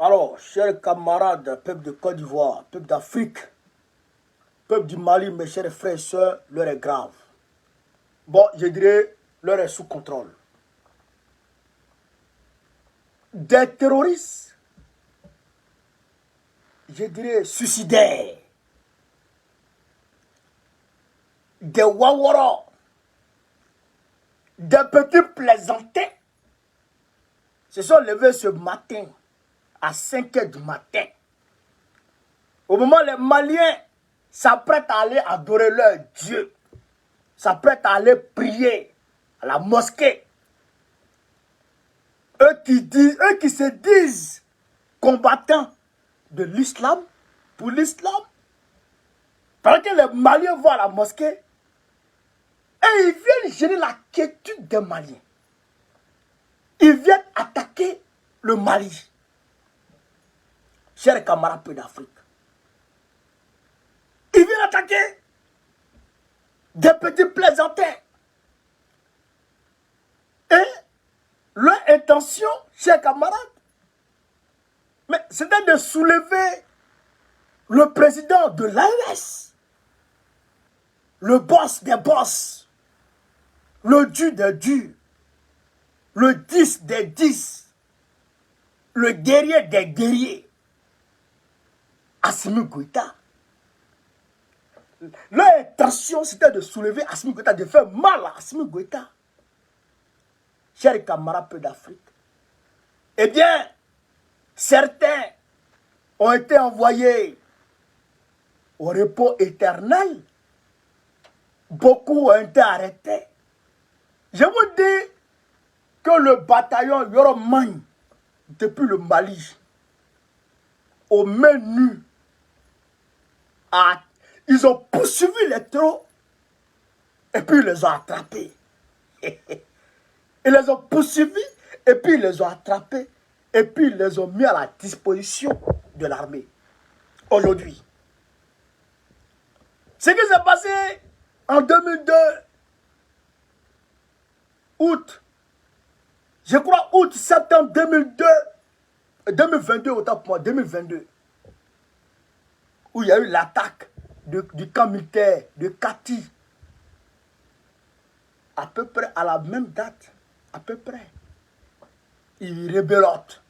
Alors, chers camarades, peuple de Côte d'Ivoire, peuple d'Afrique, peuple du Mali, mes chers frères et sœurs, l'heure est grave. Bon, je dirais, l'heure est sous contrôle. Des terroristes, je dirais, suicidaires, des Wawara, des petits plaisantais, se sont levés ce matin à 5 h du matin. Au moment où les Maliens s'apprêtent à aller adorer leur Dieu, s'apprêtent à aller prier à la mosquée, eux qui se disent combattants de l'islam, pour l'islam, pendant que les Maliens vont à la mosquée, et ils viennent gêner la quiétude des Maliens. Ils viennent attaquer le Mali. Chers camarades peu d'Afrique, ils viennent attaquer des petits plaisantins. Et leur intention, chers camarades, mais c'était de soulever le président de l'AES, le boss des boss, le dur des durs, le 10 des 10, le guerrier des guerriers, Assimi Goïta. Leur intention, c'était de soulever Assimi Goïta, de faire mal à Assimi Goïta. Chers camarades peu d'Afrique, eh bien, certains ont été envoyés au repos éternel. Beaucoup ont été arrêtés. Je vous dis que le bataillon Yoromagne, depuis le Mali, au menu, ils ont poursuivi les trous et puis ils les ont attrapés. Ils les ont poursuivis et puis ils les ont attrapés et puis ils les ont mis à la disposition de l'armée. Aujourd'hui, ce qui s'est passé en 2002, août, je crois août, septembre 2022, autant pour moi, 2022, où il y a eu l'attaque du camp militaire de Kati, à peu près à la même date, à peu près, ils rebellotent.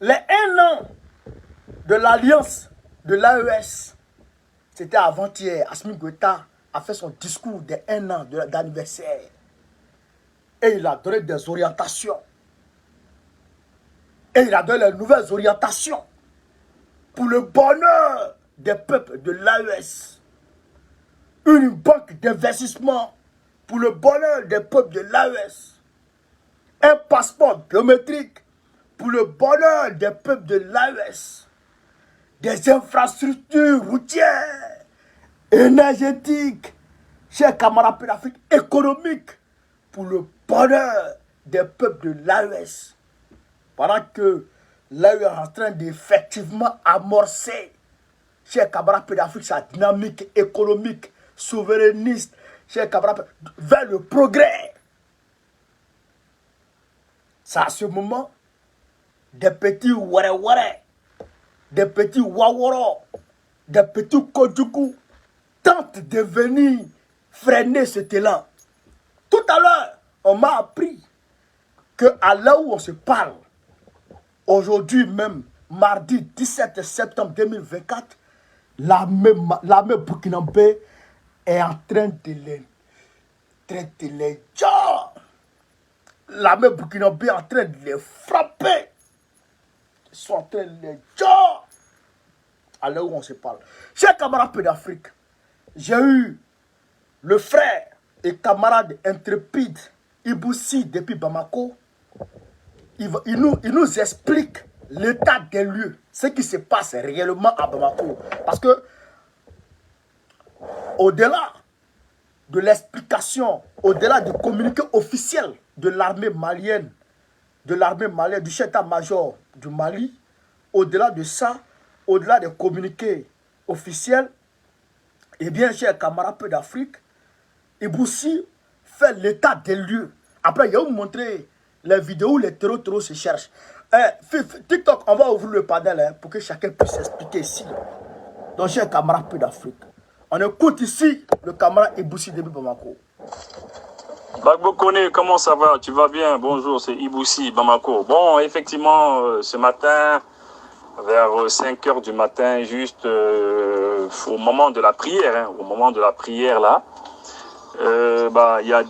Les 1 an de l'alliance de l'AES, c'était avant-hier, Assimi Goïta a fait son discours de 1 an d'anniversaire. Et il a donné des orientations. Et il a donné les nouvelles orientations pour le bonheur des peuples de l'AES. Une banque d'investissement pour le bonheur des peuples de l'AES. Un passeport biométrique pour le bonheur des peuples de l'AES. Des infrastructures routières, énergétiques, chers camarades de l'Afrique, économiques, pour le bonheur des peuples de l'AES. Pendant que l'AES est en train d'effectivement amorcer, chers camarades d'Afrique, sa dynamique économique, souverainiste, chers camarades, vers le progrès. C'est à ce moment, des petits ware-ware, des petits waworo, des petits kodjougou tentent de venir freiner cet élan. Tout à l'heure, on m'a appris qu'à l'heure où on se parle, aujourd'hui même, mardi 17 septembre 2024, l'armée burkinabé est en train de les l'armée burkinabé est en train de les frapper. Ils sont en train de les à l'heure où on se parle. Chers camarades d'Afrique, j'ai eu le frère et camarade intrépide Iboussi depuis Bamako. Il nous explique l'état des lieux, ce qui se passe réellement à Bamako. Parce que, au-delà de l'explication, au-delà du communiqué officiel de l'armée malienne, du chef d'état-major du Mali, au-delà de ça, au-delà des communiqués officiels, eh bien, chers camarades peu d'Afrique, Iboussi fait l'état des lieux. Après, il va vous montrer les vidéos où les terreaux se cherchent. TikTok, on va ouvrir le panel hein, pour que chacun puisse expliquer ici. Donc, cher camarade peu d'Afrique, on écoute ici le camarade Iboussi depuis Bamako. Bagbo Kone, comment ça va? Tu vas bien? Bonjour, c'est Iboussi, Bamako. Bon, effectivement, ce matin, vers 5 heures du matin, juste au moment de la prière, hein, au moment de la prière là, il y a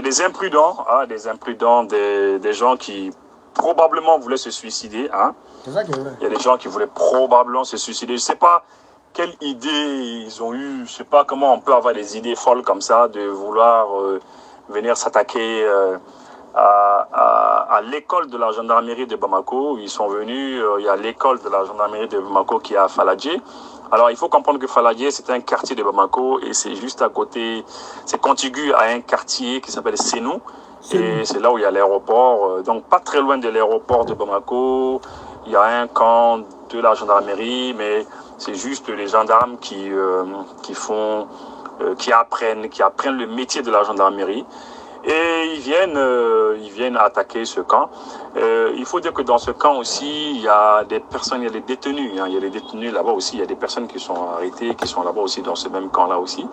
des imprudents, hein, des gens qui probablement voulaient se suicider. Hein. C'est ça qui est vrai. Il y a des gens qui voulaient probablement se suicider. Je ne sais pas quelle idée ils ont eu, je ne sais pas comment on peut avoir des idées folles comme ça, de vouloir venir s'attaquer à l'école de la gendarmerie de Bamako. Ils sont venus, il y a l'école de la gendarmerie de Bamako qui est à Faladje. Alors, il faut comprendre que Faladje, c'est un quartier de Bamako et c'est juste à côté, c'est contigu à un quartier qui s'appelle Senou. Et c'est là où il y a l'aéroport. Donc, pas très loin de l'aéroport de Bamako. Il y a un camp de la gendarmerie, mais c'est juste les gendarmes qui apprennent le métier de la gendarmerie. Et ils viennent attaquer ce camp. Il faut dire que dans ce camp aussi, il y a des personnes, il y a des détenus. Hein, il y a des détenus là-bas aussi. Il y a des personnes qui sont arrêtées, qui sont là-bas aussi dans ce même camp-là aussi.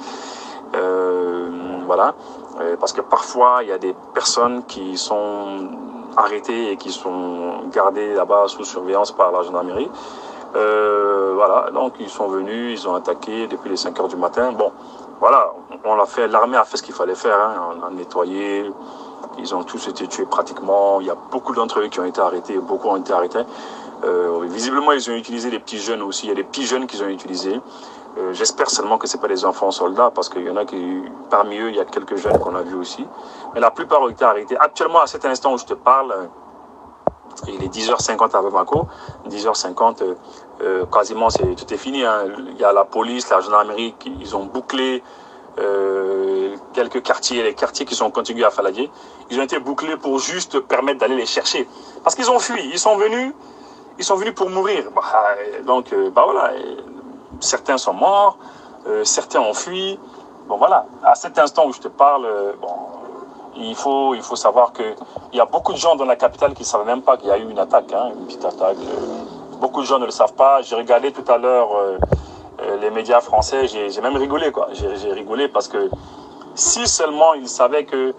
Voilà. Parce que parfois, il y a des personnes qui sont arrêtées et qui sont gardées là-bas sous surveillance par la gendarmerie. Voilà. Donc, ils sont venus, ils ont attaqué depuis les 5 heures du matin. Bon. Voilà, l'armée a fait ce qu'il fallait faire, hein. On a nettoyé, ils ont tous été tués pratiquement, il y a beaucoup d'entre eux qui ont été arrêtés, beaucoup ont été arrêtés. Visiblement, ils ont utilisé des petits jeunes aussi, il y a des petits jeunes qu'ils ont utilisés. J'espère seulement que ce n'est pas des enfants soldats, parce qu'il y en a qui, parmi eux, il y a quelques jeunes qu'on a vus aussi. Mais la plupart ont été arrêtés. Actuellement, à cet instant où je te parle, il est 10h50 à Bamako, 10h50, quasiment tout est fini. Hein. Il y a la police, la gendarmerie, ils ont bouclé quelques quartiers, les quartiers qui sont contigus à Faladje. Ils ont été bouclés pour juste permettre d'aller les chercher. Parce qu'ils ont fui, ils sont venus pour mourir. Donc, voilà, certains sont morts, certains ont fui. Bon voilà, à cet instant où je te parle, il faut savoir qu'il y a beaucoup de gens dans la capitale qui ne savent même pas qu'il y a eu une attaque, hein, une petite attaque. Beaucoup de gens ne le savent pas. J'ai regardé tout à l'heure les médias français, j'ai même rigolé, quoi. J'ai rigolé parce que si seulement ils savaient que...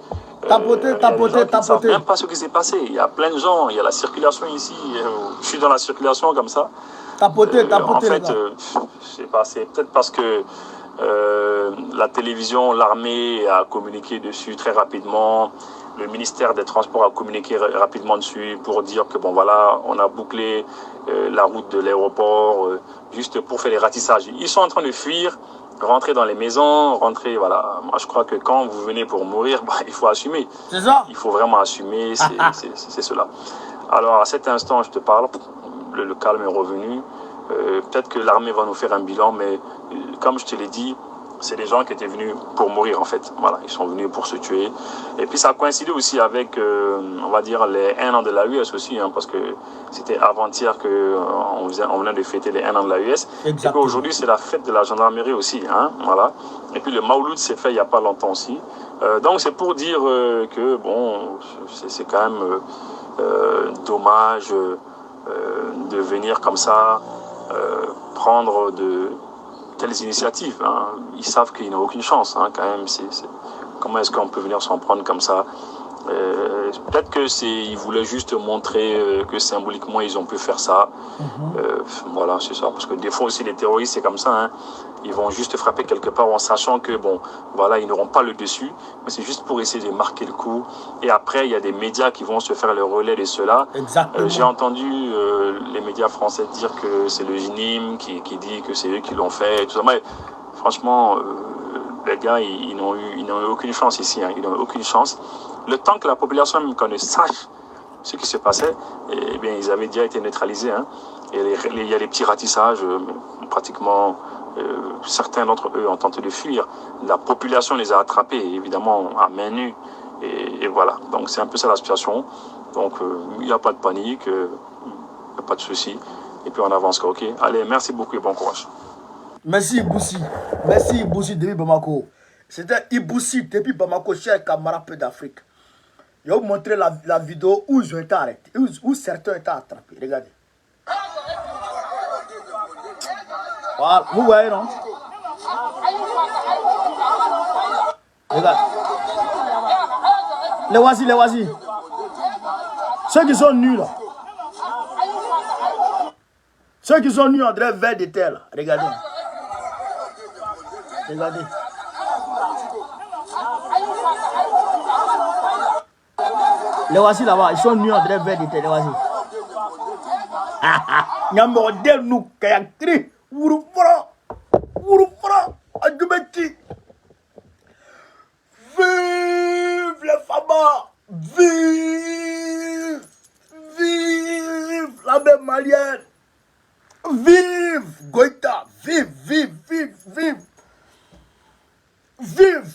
tapoter. Ils ne savent même pas ce qui s'est passé. Il y a plein de gens, il y a la circulation ici. Je suis dans la circulation comme ça. Tapoter. En fait, je sais pas, c'est peut-être parce que la télévision, l'armée a communiqué dessus très rapidement. Le ministère des Transports a communiqué rapidement dessus pour dire que bon voilà, on a bouclé la route de l'aéroport juste pour faire les ratissages. Ils sont en train de fuir, rentrer dans les maisons, rentrer, voilà. Moi, je crois que quand vous venez pour mourir, il faut assumer. C'est ça. Il faut vraiment assumer, c'est cela. Alors, à cet instant, je te parle, le calme est revenu. Peut-être que l'armée va nous faire un bilan, mais comme je te l'ai dit, c'est des gens qui étaient venus pour mourir en fait. Voilà, ils sont venus pour se tuer. Et puis ça a coïncidé aussi avec, on va dire, les 1 an de l'AUS aussi, hein, parce que c'était avant-hier qu'on venait de fêter les 1 an de l'AUS. Et qu'aujourd'hui, c'est la fête de la gendarmerie aussi. Hein, voilà. Et puis le Maouloud s'est fait il n'y a pas longtemps aussi. Donc c'est pour dire que, bon, c'est quand même dommage de venir comme ça, prendre de telles initiatives. Hein. Ils savent qu'ils n'ont aucune chance, hein, quand même. Comment est-ce qu'on peut venir s'en prendre comme ça? Peut-être qu'ils voulaient juste montrer que symboliquement ils ont pu faire ça. Voilà, c'est ça. Parce que des fois aussi les terroristes c'est comme ça. Hein. Ils vont juste frapper quelque part en sachant que bon, voilà, ils n'auront pas le dessus, mais c'est juste pour essayer de marquer le coup. Et après, il y a des médias qui vont se faire le relais de cela. J'ai entendu les médias français dire que c'est le GNIM qui dit que c'est eux qui l'ont fait. Et tout ça. Mais franchement, les gars, ils n'ont eu aucune chance ici. Hein. Ils n'ont eu aucune chance. Le temps que la population même qu'on ne sache ce qui se passait, eh bien, ils avaient déjà été neutralisés. Hein. Et il y a des petits ratissages, pratiquement certains d'entre eux ont tenté de fuir. La population les a attrapés, évidemment, à main nue. Et voilà, donc c'est un peu ça la situation. Donc il n'y a pas de panique, il n'y a pas de souci. Et puis on avance, ok. Allez, merci beaucoup et bon courage. Merci Iboussi. Merci Iboussi depuis Bamako. C'était Iboussi depuis Bamako, cher camarade peu d'Afrique. Je vais vous montrer la vidéo où ils ont été arrêtés, où certains ont été attrapés. Regardez. Voilà, vous voyez, non? Regarde. Les voici. Ceux qui sont nus là. Ceux qui sont nus en drap vert de terre là. Regardez. Regardez. Les voici là-bas. Ils sont nus en drap vert de terre. Les voici. Nyamodel nous kayakri. Wurufra. Adjubeti. Vive les Fama! Vive la même malienne! Vive Goïta! Vive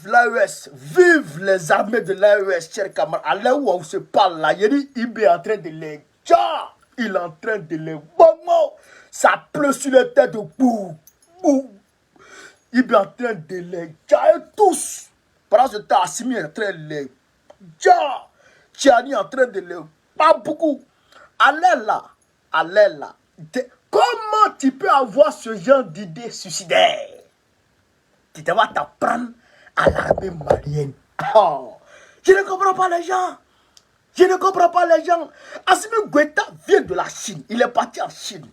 l'AES! Vive les armées de l'AES, chers camarades! À l'heure où on se parle là, il est en train de les tchar! Il est en train de les bonbons! Ça pleut sur les têtes de bouh! Il est en train de les tchar tous! Pendant ce temps, Assimi est en train de les tchar! Tchiani est en train de les... Pas beaucoup! Allez là! Comment tu peux avoir ce genre d'idée suicidaire? Tu vas t'apprendre à l'armée malienne. Oh, je ne comprends pas les gens. Assimi Goïta vient de la Chine. Il est parti en Chine.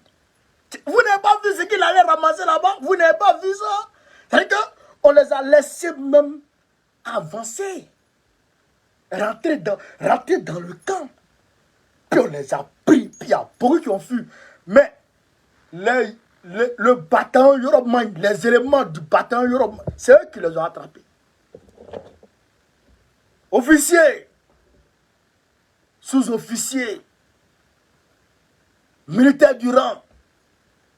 Vous n'avez pas vu ce qu'il allait ramasser là-bas? Vous n'avez pas vu ça? C'est-à-dire qu'on les a laissés même avancer. Rentrer dans le camp. Puis on les a pris. Puis il y a beaucoup qui ont fui. Mais le bataillon Yorobman, les éléments du bataillon Yorobman, c'est eux qui les ont attrapés. Officiers, sous-officiers, militaires du rang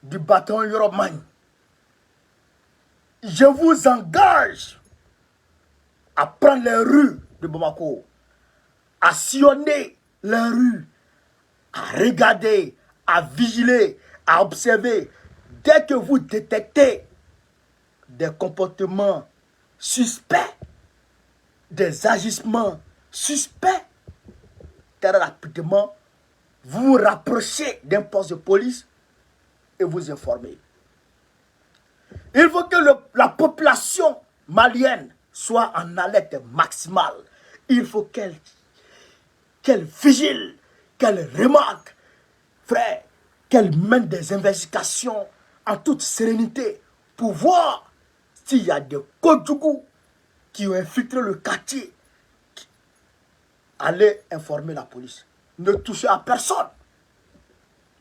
du bataillon Yorobman, je vous engage à prendre les rues de Bamako, à sillonner les rues, à regarder, à vigiler, à observer. Dès que vous détectez des comportements suspects, des agissements suspects, très rapidement, vous vous rapprochez d'un poste de police et vous informez. Il faut que la population malienne soit en alerte maximale. Il faut qu'elle vigile, qu'elle remarque, frère, qu'elle mène des investigations en toute sérénité pour voir s'il y a des Kodjougou qui ont infiltré le quartier. Allez informer la police. Ne touchez à personne.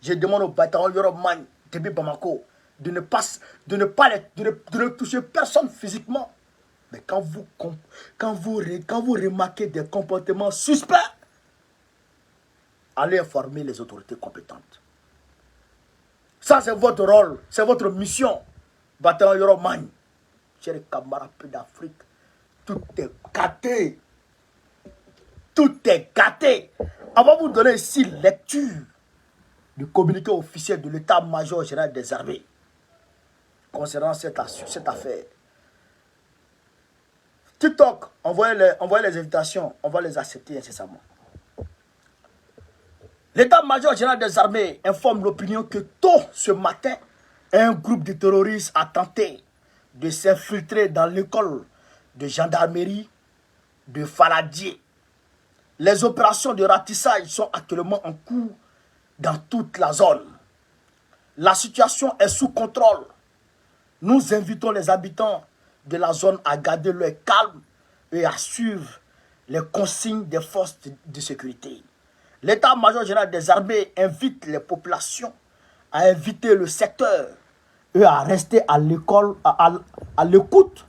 Je demande au bataillon Yorobman de Bamako de ne toucher personne physiquement. Mais quand vous remarquez des comportements suspects, allez informer les autorités compétentes. Ça, c'est votre rôle, c'est votre mission. Bataillon Yorobman, chers camarades d'Afrique, tout est gâté. Tout est gâté. On va vous donner ici lecture du communiqué officiel de l'état-major général des armées concernant cette affaire. TikTok, envoyez les invitations, on va les accepter incessamment. L'état-major général des armées informe l'opinion que tôt ce matin, un groupe de terroristes a tenté de s'infiltrer dans l'école de gendarmerie de Faladier. Les opérations de ratissage sont actuellement en cours dans toute la zone. La situation est sous contrôle. Nous invitons les habitants de la zone à garder leur calme et à suivre les consignes des forces de sécurité. L'état-major général des armées invite les populations à éviter le secteur et à rester à l'écoute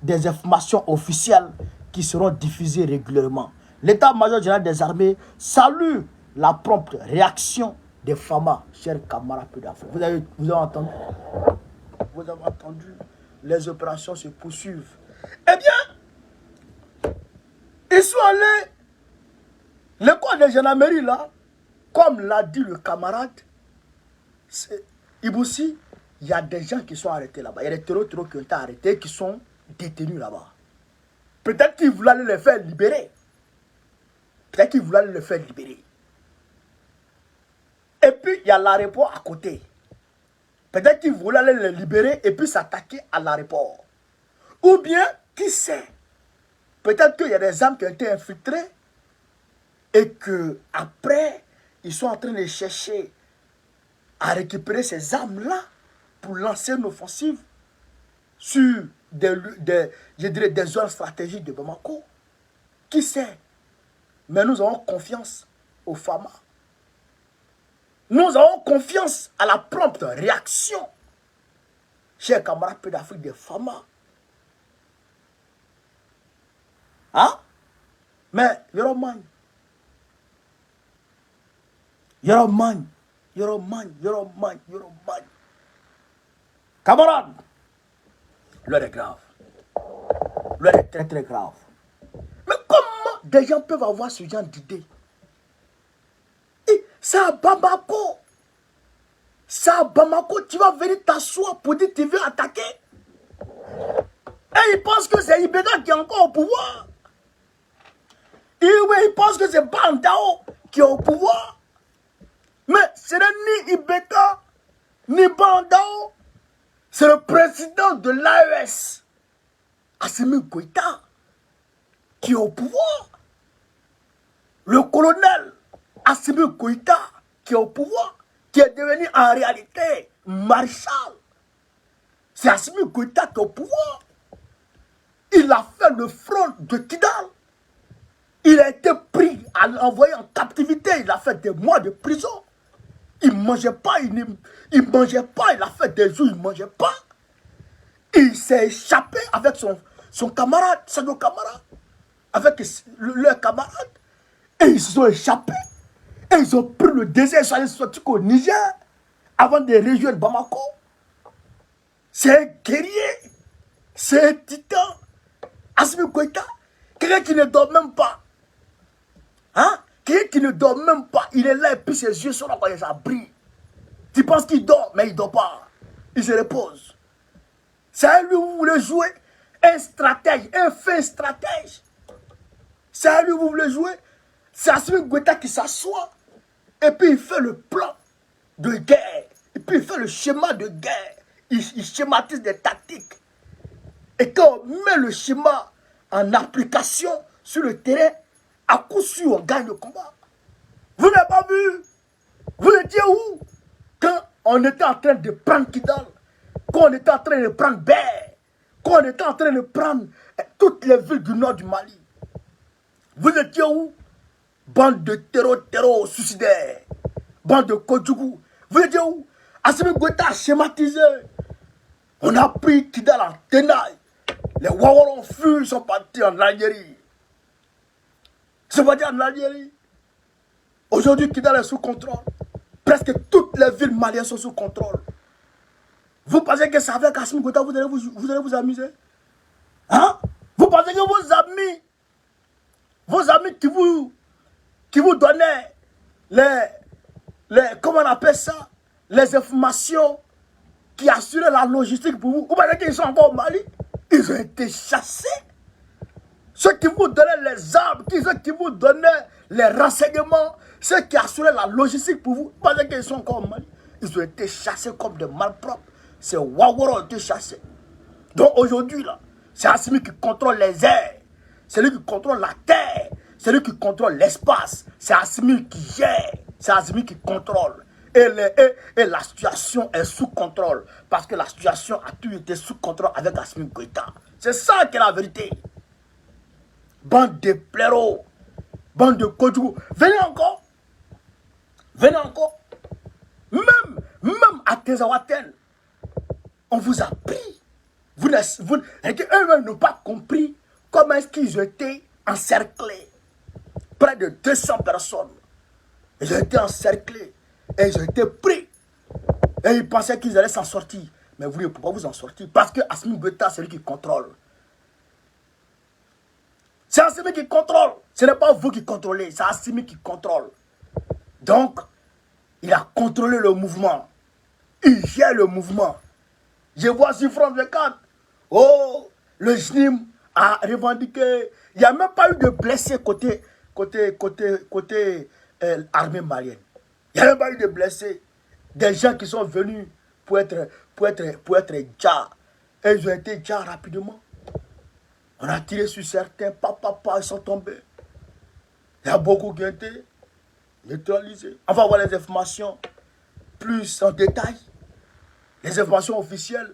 des informations officielles qui seront diffusées régulièrement. L'état-major général des armées salue la prompte réaction des FAMA, chers camarades d'Afrique. Vous avez entendu? Vous avez entendu? Les opérations se poursuivent. Eh bien, ils sont allés. L'école de gendarmerie là, comme l'a dit le camarade Iboussi, il y a des gens qui sont arrêtés là-bas. Il y a des terroristes qui ont été arrêtés, qui sont détenus là-bas. Peut-être qu'ils voulaient les faire libérer. Peut-être qu'il voulait le faire libérer. Et puis, il y a l'aéroport à côté. Peut-être qu'il voulait aller le libérer et puis s'attaquer à l'aéroport. Ou bien, qui sait, peut-être qu'il y a des armes qui ont été infiltrées et qu'après, ils sont en train de chercher à récupérer ces armes-là pour lancer une offensive sur je dirais des zones stratégiques de Bamako. Qui sait? Mais nous avons confiance aux FAMA. Nous avons confiance à la prompte réaction. Chers camarades peu d'Afrique des FAMA. Hein? Mais Yoroman. Camarades, l'heure est grave. L'heure est très très grave. Mais comment des gens peuvent avoir ce genre d'idée? C'est à Bamako. C'est à Bamako, tu vas venir t'asseoir pour dire que tu veux attaquer. Et ils pensent que c'est Ibeka qui est encore au pouvoir. Et oui, ils pensent que c'est Bandao qui est au pouvoir. Mais ce n'est ni Ibeka, ni Bandao. C'est le président de l'AES, Assimi Goïta, qui est au pouvoir. Le colonel Assimi Goïta, qui est au pouvoir, qui est devenu en réalité maréchal. C'est Assimi Goïta qui est au pouvoir. Il a fait le front de Kidal. Il a été pris, envoyé en captivité. Il a fait des mois de prison. Il ne mangeait pas, il a fait des jours, il ne mangeait pas. Il s'est échappé avec son camarade, c'est nos camarades, avec leurs camarades. Et ils se sont échappés. Et ils ont pris le désert, ils sont allés sortir au Niger, avant de rejoindre Bamako. C'est un guerrier, c'est un titan. Assimi Goïta, quelqu'un qui ne dort même pas. Hein? Quelqu'un qui ne dort même pas, il est là et puis ses yeux sont là quand ça brille. Tu penses qu'il dort, mais il ne dort pas. Il se repose. C'est à lui où vous voulez jouer un stratège, un fin stratège. C'est à lui où vous voulez jouer. C'est Assimi Goïta qui s'assoit et puis il fait le plan de guerre. Et puis il fait le schéma de guerre. Il schématise des tactiques. Et quand on met le schéma en application sur le terrain, à coup sûr, on gagne le combat. Vous n'avez pas vu? Vous étiez où? Quand on était en train de prendre Kidal, quand on était en train de prendre Ber, quand on était en train de prendre toutes les villes du nord du Mali. Vous étiez où? Bande de terreau suicidaires, bande de Kodjougou. Vous étiez où? Assimi Goïta a schématisé. On a pris Kidal en tenaille. Les Wawarons fuient, ils sont partis en Algérie. Ils sont partis en Algérie. Aujourd'hui, Kidal est sous contrôle. Presque toutes les villes maliennes sont sous contrôle. Vous pensez que c'est avec Assimi Goïta vous allez vous amuser? Hein? Vous pensez que vos amis qui vous donnaient comment on appelle ça? Les informations qui assuraient la logistique pour vous. Vous pensez qu'ils sont encore au Mali? Ils ont été chassés. Ceux qui vous donnaient les armes, ceux qui vous donnaient les renseignements, ceux qui assuraient la logistique pour vous, vous pensez qu'ils sont encore au Mali? Ils ont été chassés comme des malpropres. Ces Waworo ont été chassés. Donc aujourd'hui, là, c'est Assimi qui contrôle les airs. C'est lui qui contrôle la terre. C'est lui qui contrôle l'espace. C'est Assimi qui gère. C'est Assimi qui contrôle. Et la situation est sous contrôle. Parce que la situation a toujours été sous contrôle avec Assimi Goïta. C'est ça qui est la vérité. Bande de blaireaux. Bande de Kodjougou. Venez encore. Venez encore. Même à Tezawaten, on vous a pris. Eux-mêmes n'ont pas compris comment est-ce qu'ils ont été encerclés. Près de 200 personnes. Ils ont été encerclés. Et ils ont été pris. Et ils pensaient qu'ils allaient s'en sortir. Mais vous ne pouvez pas vous en sortir. Parce que Assimi Goïta, c'est lui qui contrôle. C'est Assimi qui contrôle. Ce n'est pas vous qui contrôlez. C'est Assimi qui contrôle. Donc, il a contrôlé le mouvement. Il gère le mouvement. Je vois sur France 24. Oh, le JNIM a revendiqué. Il n'y a même pas eu de blessés côté armée malienne. Il n'y a même pas eu de blessés. Des gens qui sont venus pour être dja. Et ils ont été dja rapidement. On a tiré sur certains, ils sont tombés. Il y a beaucoup qui ont été neutralisés. On va voir les informations plus en détail. Les informations officielles.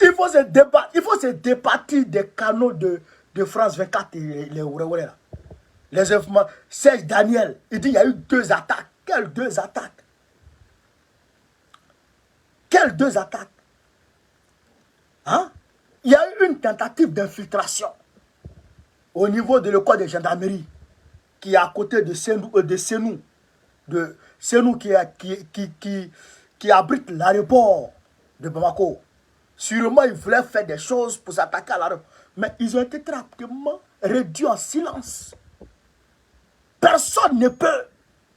Il faut se départir des canaux de France 24 et les Ouréouéré là. Les informations. Serge Daniel, il dit qu'il y a eu 2 attaques. Quelles 2 attaques? Quelles 2 attaques? Hein? Il y a eu une tentative d'infiltration au niveau de l'école de gendarmerie qui est à côté de Senou. De Senou qui abrite l'aéroport de Bamako. Sûrement, ils voulaient faire des choses pour s'attaquer à l'aéroport. Mais ils ont été très rapidement réduits en silence. Personne ne peut.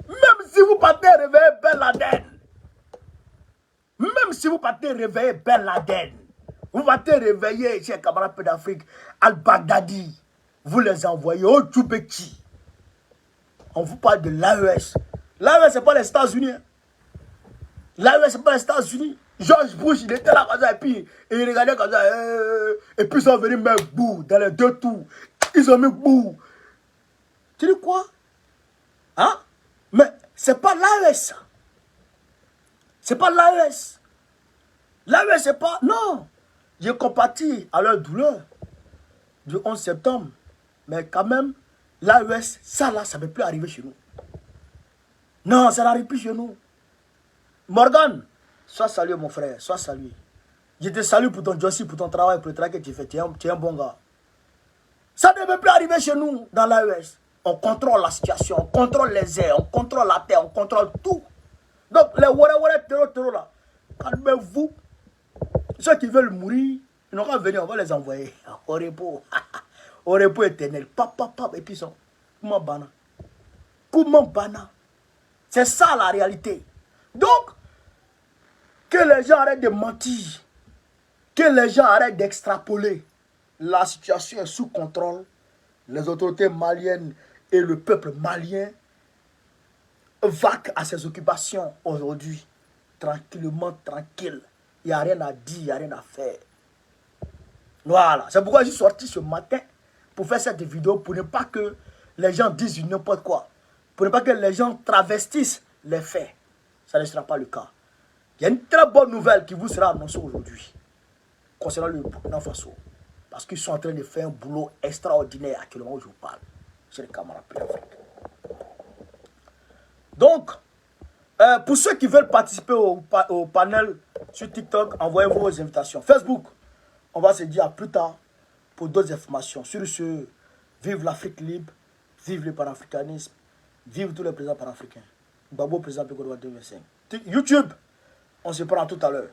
Même si vous partez réveiller Ben Laden. Même si vous partez réveiller Ben Laden. Vous partez réveiller, chers camarades d'Afrique, Al-Baghdadi. Vous les envoyez au Djoubeki. On vous parle de l'AES. L'AES, ce n'est pas les États-Unis. L'AES, ce n'est pas les États-Unis. George Bush, il était là comme ça, et puis il regardait comme ça. Et puis ils sont venus mettre boue dans les 2 tours. Ils ont mis boue. Tu dis quoi? Hein? Mais c'est pas l'AES. C'est pas l'AES. L'AES, c'est pas... Non. J'ai compatis à leur douleur du 11 septembre. Mais quand même, l'AES, ça là, ça ne peut plus arriver chez nous. Non, ça n'arrive plus chez nous. Morgan, sois salué mon frère, sois salué. Je te salue pour ton Jossi, pour ton travail, pour le travail que tu fais. Tu es un bon gars. Ça ne peut plus arriver chez nous dans l'AES. On contrôle la situation, on contrôle les airs, on contrôle la terre, on contrôle tout. Donc les terreau là, calmez-vous. Ceux qui veulent mourir, ils n'ont qu'à venir, on va les envoyer au repos. Au repos éternel. Et puis ils sont. Comment bana? C'est ça la réalité. Donc, que les gens arrêtent de mentir. Que les gens arrêtent d'extrapoler. La situation est sous contrôle. Les autorités maliennes et le peuple malien vaquent à ses occupations aujourd'hui. Tranquillement, tranquille. Il n'y a rien à dire, il n'y a rien à faire. Voilà. C'est pourquoi je suis sorti ce matin pour faire cette vidéo, pour ne pas que les gens disent n'importe quoi. Pour ne pas que les gens travestissent les faits. Ça ne sera pas le cas. Il y a une très bonne nouvelle qui vous sera annoncée aujourd'hui concernant le Burkina Faso. Parce qu'ils sont en train de faire un boulot extraordinaire actuellement où je vous parle. Chez les camarades d'Afrique. Donc, pour ceux qui veulent participer au panel sur TikTok, envoyez vos invitations. Facebook, on va se dire à plus tard pour d'autres informations. Sur ce, vive l'Afrique libre, vive le panafricanisme, vive tous les présidents panafricains. Babo, président Pégodoua 2025. YouTube, on se prend tout à l'heure.